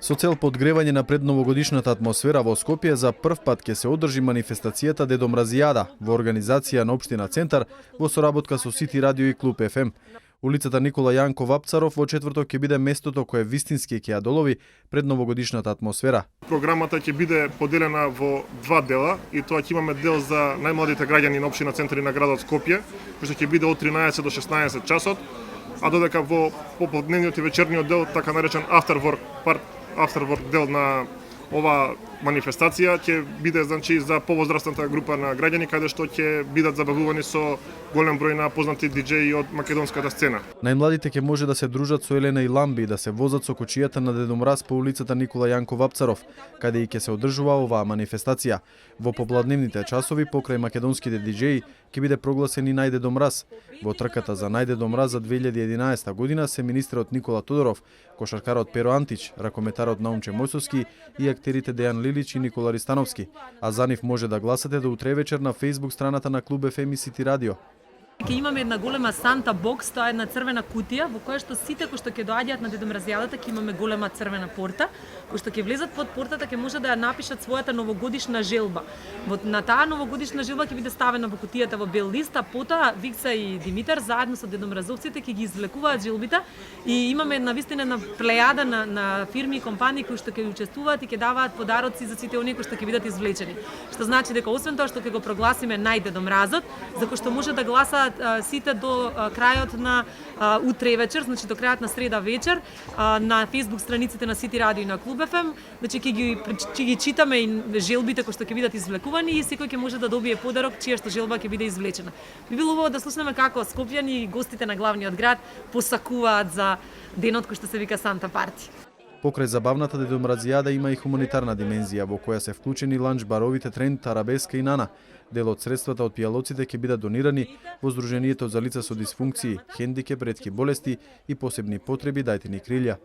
Со цел подгревање на предновогодишната атмосфера во Скопје, за прв пат ќе се одржи манифестацијата Дедо Мразијада во организација на Општина Центар во соработка со Сити Радио и Клуб ФМ. Улицата Никола Јанков Вапцаров во четврток ќе биде местото кое вистински ќе ја долови предновогодишната атмосфера. Програмата ќе биде поделена во два дела и тоа ќе имаме дел за најмладите граѓани на Општина Центар и на градот Скопје, кој ќе биде од 13 до 16 часот, а додека во поподневниот и вечерниот дел, така наречен afterwork дел на ова манифестација ќе биде за повозрастната група на граѓани, каде што ќе бидат забавувани со голем број на познати диџеи од македонската сцена. Најмладите ќе може да се дружат со Елена и Ламби и да се возат со кучијата на Дедо Мраз по улицата Никола Јанков Вапцаров, каде и ќе се одржува оваа манифестација. Во попладневните часови покрај македонските диџеи ќе биде прогласен и најдедо Мраз. Во трката за најдедо Мраз за 2011 година се министерот Никола Тодоров, кошаркарот Перо Антич, ракометарот Наумче Мојсовски и актерите Дејан Лилич и Никола Ристановски. А за нив може да гласате до утре вечер на Facebook страната на Клуб ФМ и Сити Радио. Ќе имаме една голема Санта бокс, тоа е една црвена кутија во која што сите кои што ќе доаѓаат на Дедо Мразијадата ќе имаме голема црвена порта, кои што ќе влезат под портата ќе може да ја напишат својата новогодишна желба. На таа новогодишна желба ќе биде ставена во кутијата во бел лист, а потоа Викса и Димитар заедно со Дедо Мразовците ќе ги извлекуваат желбите и имаме една вистина плејада на фирми и компании кои што ќе учествуваат и ќе даваат подароци за сите оние кои што ќе бидат извлечени. Што значи дека освен тоа што ќе го прогласиме најдедо Мразот, за кој што може да гласаат сите до крајот на утре вечер, значи до крајот на среда вечер, на Facebook страниците на Сити Радио и на Клуб ФМ, значи ќе ги читаме и желбите кои што ќе бидат извлекувани и секој ќе може да добие подарок чија што желба ќе биде извлечена. Би било убаво да слушнеме како скопјани и гостите на главниот град посакуваат за денот кој што се вика Санта Парти. Покрај забавната Дедо Мразијада има и хуманитарна димензија во која се вклучени ланч баровите Тренд, Арабеска и Нана. Дел од средствата од пијалоците ќе бидат донирани во Сдруженијето за лица со дисфункции, хендикеп, ретки болести и посебни потреби Дајте ни крилја.